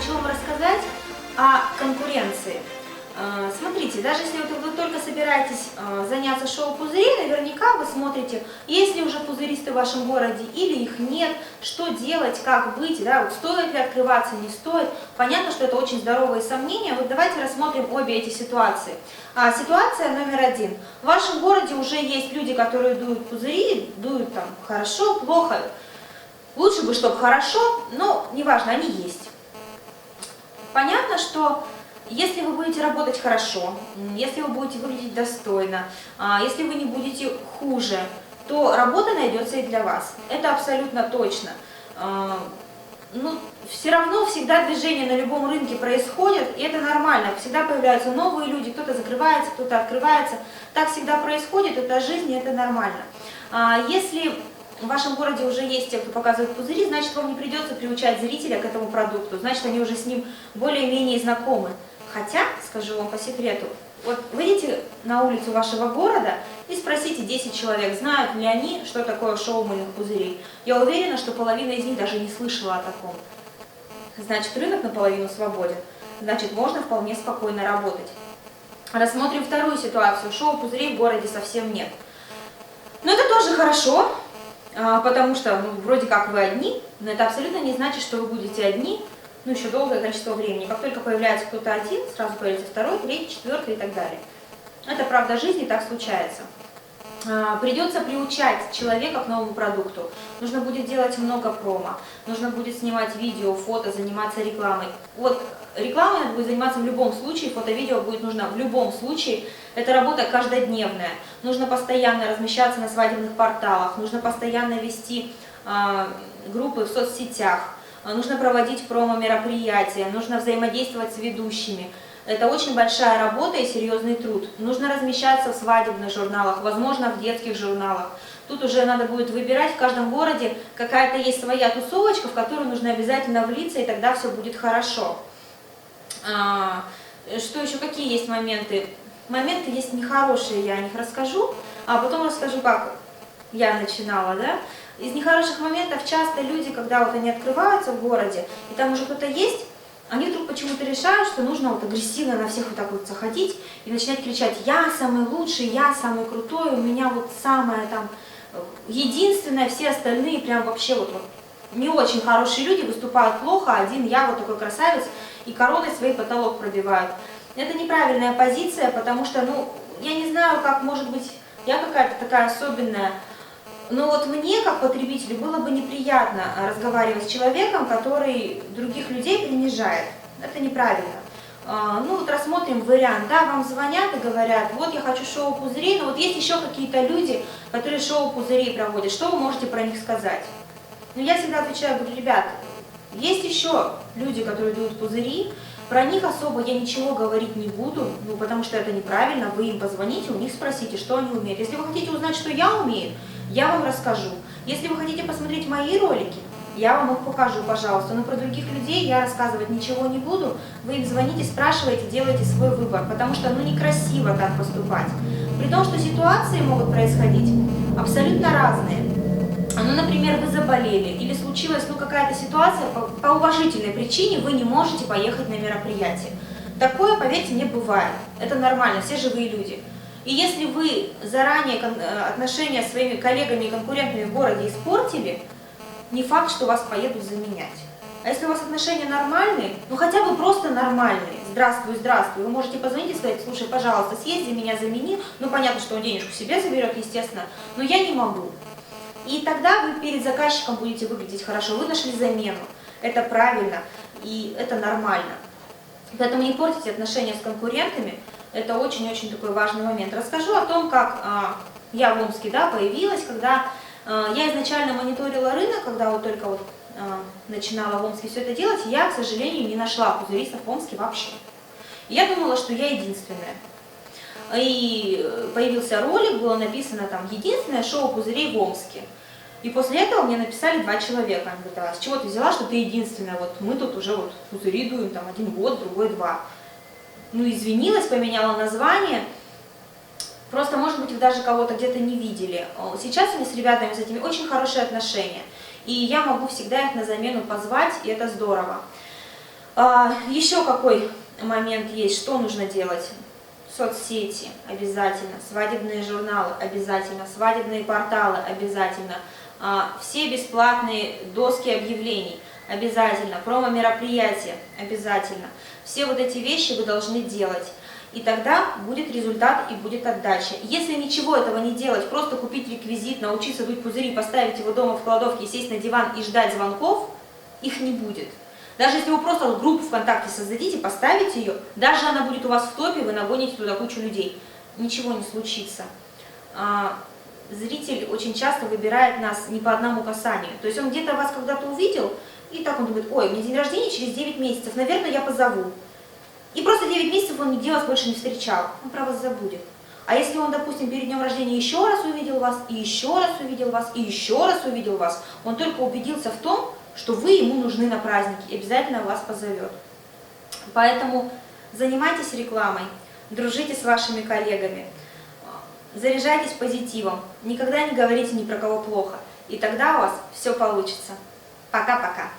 хочу вам рассказать о конкуренции. Смотрите, даже если вы только собираетесь заняться шоу пузырей, наверняка вы смотрите, есть ли уже пузыристы в вашем городе или их нет, что делать, как быть, да, вот стоит ли открываться, не стоит. Понятно, что это очень здоровые сомнения. Вот давайте рассмотрим обе эти ситуации. Ситуация номер один. В вашем городе уже есть люди, которые дуют пузыри, дуют там хорошо, плохо. Лучше бы, чтобы хорошо, но неважно, они есть. Понятно, что если вы будете работать хорошо, если вы будете выглядеть достойно, если вы не будете хуже, то работа найдется и для вас. Это абсолютно точно. Все равно всегда движение на любом рынке происходит, и это нормально. Всегда появляются новые люди, кто-то закрывается, кто-то открывается. Так всегда происходит, это жизнь, и это нормально. Если в вашем городе уже есть те, кто показывает пузыри, значит, вам не придется приучать зрителя к этому продукту, значит, они уже с ним более-менее знакомы. Хотя, скажу вам по секрету, вот выйдите на улицу вашего города и спросите 10 человек, знают ли они, что такое шоу мыльных пузырей. Я уверена, что половина из них даже не слышала о таком. Значит, рынок наполовину свободен, значит, можно вполне спокойно работать. Рассмотрим вторую ситуацию. Шоу пузырей в городе совсем нет. Но это тоже хорошо, потому что вроде как вы одни, но это абсолютно не значит, что вы будете одни, еще долгое количество времени. Как только появляется кто-то один, сразу появится второй, третий, четвертый и так далее. Это правда жизни, так случается. Придется приучать человека к новому продукту. Нужно будет делать много промо, нужно будет снимать видео, фото, заниматься рекламой. Вот рекламой надо будет заниматься в любом случае, фото-видео будет нужно в любом случае. Это работа каждодневная. Нужно постоянно размещаться на свадебных порталах, нужно постоянно вести группы в соцсетях. Нужно проводить промо-мероприятия, нужно взаимодействовать с ведущими. Это очень большая работа и серьезный труд. Нужно размещаться в свадебных журналах, возможно, в детских журналах. Тут уже надо будет выбирать, в каждом городе какая-то есть своя тусовочка, в которую нужно обязательно влиться, и тогда все будет хорошо. Что еще, какие есть моменты? Моменты есть нехорошие, я о них расскажу, а потом расскажу, как я начинала, да? Из нехороших моментов часто люди, когда вот они открываются в городе, и там уже кто-то есть, они вдруг почему-то решают, что нужно вот агрессивно на всех вот так вот заходить и начинать кричать: «Я самый лучший, я самый крутой, у меня вот самое там единственное, все остальные прям вообще вот не очень хорошие люди, выступают плохо, один я вот такой красавец, и короной свой потолок пробивают». Это неправильная позиция, потому что, я не знаю, как, может быть, я какая-то такая особенная, но вот мне, как потребителю, было бы неприятно разговаривать с человеком, который других людей принижает. Это неправильно. Вот рассмотрим вариант. Да, вам звонят и говорят: вот я хочу шоу пузырей, но вот есть еще какие-то люди, которые шоу пузырей проводят. Что вы можете про них сказать? Я всегда отвечаю, говорю: ребят, есть еще люди, которые дуют пузыри, про них особо я ничего говорить не буду, потому что это неправильно. Вы им позвоните, у них спросите, что они умеют. Если вы хотите узнать, что я умею, я вам расскажу. Если вы хотите посмотреть мои ролики, я вам их покажу, пожалуйста. Но про других людей я рассказывать ничего не буду. Вы им звоните, спрашиваете, делайте свой выбор, потому что некрасиво так поступать. При том, что ситуации могут происходить абсолютно разные. Например, вы заболели или случилась какая-то ситуация, по уважительной причине вы не можете поехать на мероприятие. Такое, поверьте мне, бывает. Это нормально, все живые люди. И если вы заранее отношения с своими коллегами и конкурентами в городе испортили, не факт, что вас поедут заменять. А если у вас отношения нормальные, хотя бы просто нормальные, здравствуй, здравствуй, вы можете позвонить и сказать: слушай, пожалуйста, съезди, меня замени. Понятно, что он денежку себе заберет, естественно, но я не могу. И тогда вы перед заказчиком будете выглядеть хорошо, вы нашли замену. Это правильно и это нормально. Поэтому не портите отношения с конкурентами. Это очень-очень такой важный момент. Расскажу о том, как я в Омске появилась, когда я изначально мониторила рынок, когда только начинала в Омске все это делать, я, к сожалению, не нашла пузыристов в Омске вообще. Я думала, что я единственная. И появился ролик, было написано там: единственное шоу пузырей в Омске. И после этого мне написали 2 человека. Они говорят: а с чего ты взяла, что ты единственная? Вот мы тут уже пузыри дуем, там 1 год, другой 2. Извинилась, поменяла название. Просто, может быть, вы даже кого-то где-то не видели. Сейчас у меня с ребятами, с этими, очень хорошие отношения. И я могу всегда их на замену позвать, и это здорово. Еще какой момент есть, что нужно делать? Соцсети обязательно, свадебные журналы обязательно, свадебные порталы обязательно, все бесплатные доски объявлений обязательно, промо-мероприятия обязательно. Все вот эти вещи вы должны делать. И тогда будет результат и будет отдача. Если ничего этого не делать, просто купить реквизит, научиться дуть пузыри, поставить его дома в кладовке, сесть на диван и ждать звонков, их не будет. Даже если вы просто группу ВКонтакте создадите, поставите ее, даже она будет у вас в топе, вы нагоните туда кучу людей. Ничего не случится. Зритель очень часто выбирает нас не по одному касанию. То есть он где-то вас когда-то увидел, и так он думает, ой, у меня день рождения через 9 месяцев, наверное, я позову. И просто 9 месяцев он нигде вас больше не встречал, он про вас забудет. А если он, допустим, перед днем рождения еще раз увидел вас, и еще раз увидел вас, и еще раз увидел вас, он только убедился в том, что вы ему нужны на празднике, и обязательно вас позовет. Поэтому занимайтесь рекламой, дружите с вашими коллегами, заряжайтесь позитивом, никогда не говорите ни про кого плохо, и тогда у вас все получится. Пока-пока.